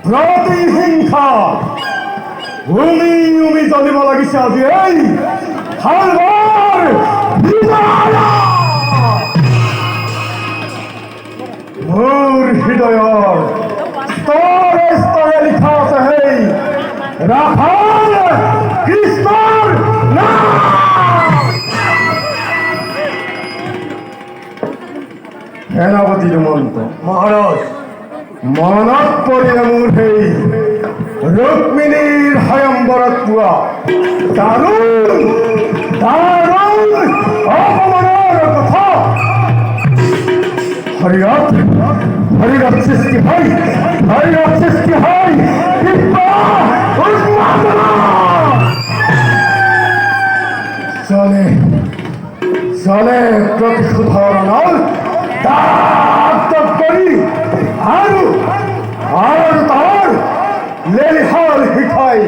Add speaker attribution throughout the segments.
Speaker 1: প্রতিহিংসা উমি জ্বলিব লাগিছে আজি এই হালবার মোৰ হৃদয়ৰ স্তৰে স্তৰে লিখা আছে সেই ৰাখাল কৃষ্ণৰ নাম। সেনাপতি দুমন্ত মহাৰাজ মনত পৰিলে মোৰ সেই ৰুক্মিণীৰ স্বয়ম্বৰত পোৱা দাৰুণ দাৰুণ অপমানৰ কথা। হৰিৰত সৃষ্টি হয় চলে চলে প্ৰতিশোধৰ নল দাগ কৰি আৰু তাৰ লেলিহাল শিকাই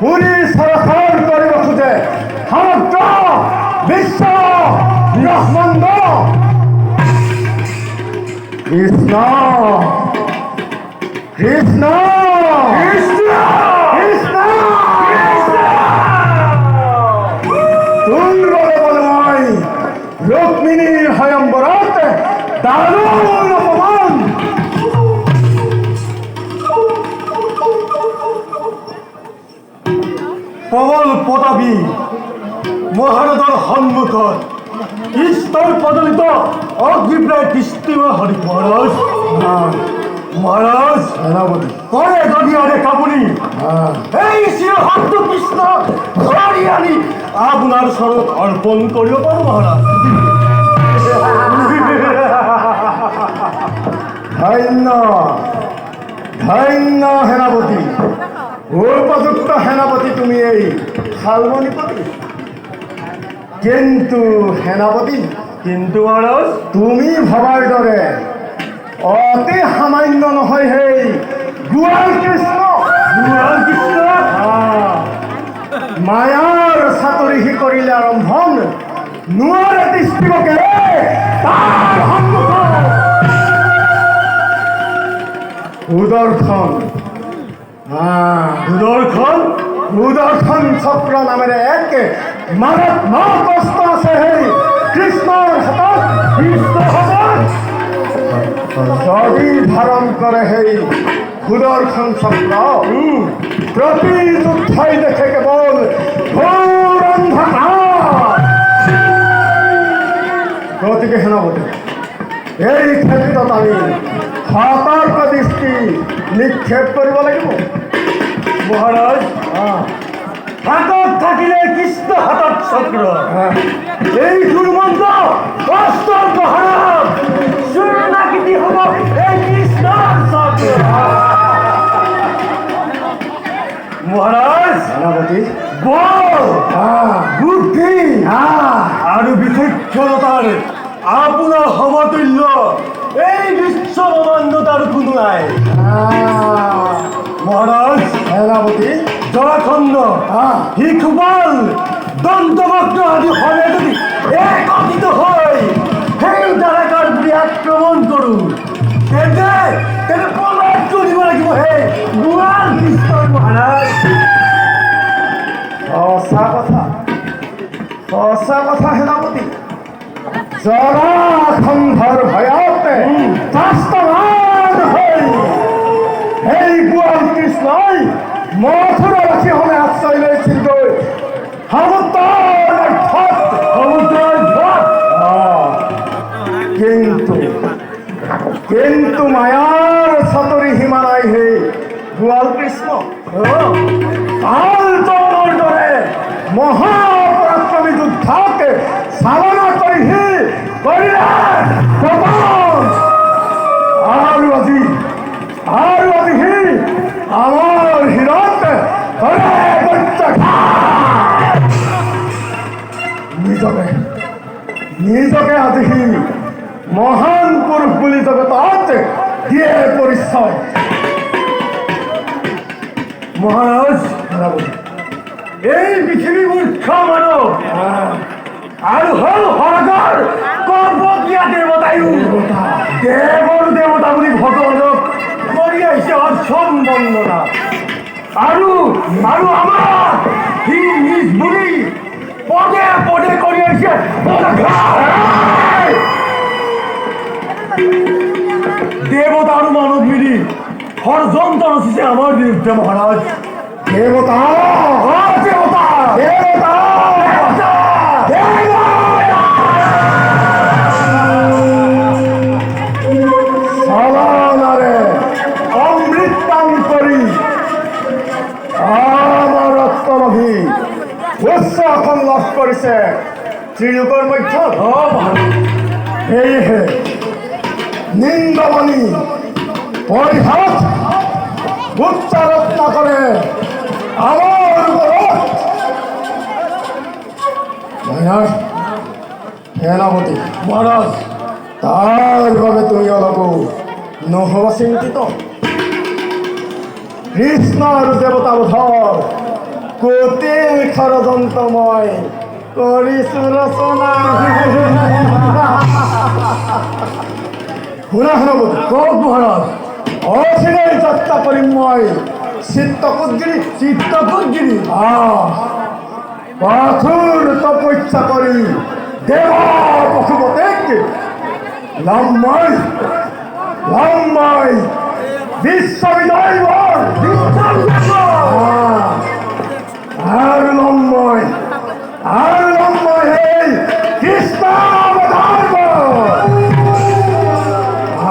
Speaker 1: পুৰি চৰকাৰ কৰিব খোজে সমগ্ৰ বিশ্ব ব্ৰহ্মাণ্ড। কৃষ্ণ কৃষ্ণ কৃষ্ণ কৃষ্ণ তোৰ বাবে মই ৰুক্মিণীৰ স্বয়ম্বৰত দাৰুণ অপমান। প্ৰবল পতাবী মহাৰাজৰ সন্মুখত কৃষ্ণৰ প্ৰজ্বলিত অগ্নিপ্ৰায় কৃষ্ণ হৰি মহাৰাজ মহাৰাজ কৰে যদি আনে কাপুনি এই শিৰহতটো কৃষ্ণ ধৰি আনি আপোনাৰ চৰণত অৰ্পণ কৰিব পাৰোঁ মহাৰাজ। ধন্য ধন্য সেনাপতি উপযুক্ত সেনাপতি তুমি এই শালমণিপতি। কিন্তু সেনাপতি কিন্তু মহাৰাজ তুমি ভবাৰ দৰে অতি সামান্য নহয় সেই গোৱাল কৃষ্ণ মায়াৰ চাতুৰি সি কৰিলে আৰম্ভণ নোৱাৰে দৃষ্টিবকে তাৰ সন্মুখত সুদৰ্শন চক্ৰ নামেৰে এক মাৰাত্মক অস্ত্ৰ আছে সেই কৃষ্ণৰ হাতত। যদি ধাৰণ কৰে সেই সুদৰ্শন চক্ৰ প্ৰতি যুদ্ধই দেখে কেৱল ঘোৰ অন্ধকাৰ। গতিকে সেনাপতি এই ক্ষেত্ৰত আমি সতৰ্ক দৃষ্টি নিক্ষেপ কৰিব লাগিব।
Speaker 2: মহারাজ হাতত থাকিলে কৃষ্ণ হাতত চক্র এই দুর্মন্ত অস্ত্র মহারাজ শূন্যাকৃতি হব এই কৃষ্ণর চক্র। মহারাজ
Speaker 1: সেনাপতি
Speaker 2: বল বুদ্ধি আৰু বিচক্ষণতাৰ আপোনাৰ সমতুল্য এই বিশ্ব ব্ৰহ্মাণ্ডতাৰ কোনো নাই। মহারাজ
Speaker 1: সেনাপতি
Speaker 2: জরাখণ্ড শিশুপাল দন্তভক্ত আদি হলে যদি একত্রিত হয় সেই দ্বাৰাকাৰ বুলি আক্ৰমণ কৰোঁ তেন্তে প্ৰমাণ কৰিব লাগিব হে গোৱাল কৃষ্ণৰ মহাৰাজ।
Speaker 1: সঁচা কথা সেনাপতি জৰাখণ্ডৰ ভয়ত ত্ৰাস্তমান হৈ এই গোৱাল কৃষ্ণই মথুৰাবাসীসমূহে আশ্ৰয় লৈছিলগৈ সমুদ্ৰৰ কিন্তু মায়াৰ চতৰি সীমা নাই হে গোৱাল কৃষ্ণ। কালজনৰ দৰে মহাপৰাক্ৰমী যোদ্ধাক চালনা কৰিহি কৰিলে প্ৰমাণ। আৰু আজি সি আমাৰ হীৰত নিজকে আজি সি মহান পুৰুষ বুলি জগতত দিয়ে পৰিচয়।
Speaker 2: মহারাজ এই পৃথিৱী মূৰ্খ মানৱ আৰু হল সৰগৰ কৰ্মক্ৰিয়া দেৱতায়ো দেৱৰ দেৱতা বুলি ভগৱানক কৰি আহিছে অৰ্চন বন্দনা আৰু আমাক সি নিজ বুলি পদে পদে কৰি আহিছে দেৱতা আৰু মানৱ মিলি ষড়যন্ত্ৰ ৰচিছে আমাৰ বিৰুদ্ধে। মহাৰাজ
Speaker 1: দেৱতা
Speaker 2: দেৱতা
Speaker 1: দেৱতা চালনাৰে অমৃত পান কৰি আমাৰ ৰত্নমহী উচ্চ আসন লাভ কৰিছে ত্ৰিলোকৰ মধ্যত। সেয়েহে নিন্দবাণী পৰিহাস উচ্চাৰত্ন কৰে আমাৰ ওপৰত। সেনাপতি
Speaker 2: মহাৰাজ
Speaker 1: তাৰ বাবে তুমি অলপো নহ'ব চিন্তিত। কৃষ্ণ আৰু দেৱতা বোধৰ কঠিন ষড়যন্ত্ৰ মই কৰিছো ৰচনা। শুনা সেনাপতি
Speaker 2: কওক মহাৰাজ।
Speaker 1: অচিৰেই যাত্ৰা কৰিম মই চিত্তকূটগিৰি পাথৰ তপস্যা কৰি দেৱ পশুপতিক লাম মই বিশ্ববিজয় আৰু লম মই সেই কৃষ্ণ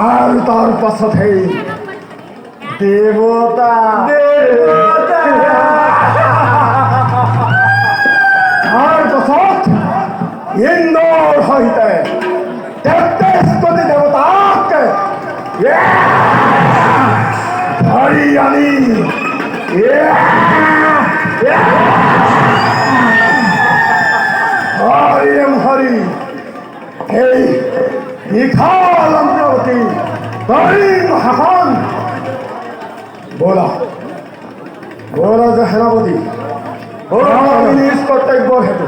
Speaker 1: আৰু তাৰ পাছত সেই দেৱতা তাৰ পাছত ইন্দ্ৰৰ সহিতে 33 কোটি দেৱতাক ধৰি আনি হৰি এই বিশাল অন্তৰ্গতি কৰিম শাসন। বলা যে সেনাপতি নিজ কৰ্তব্য হেতু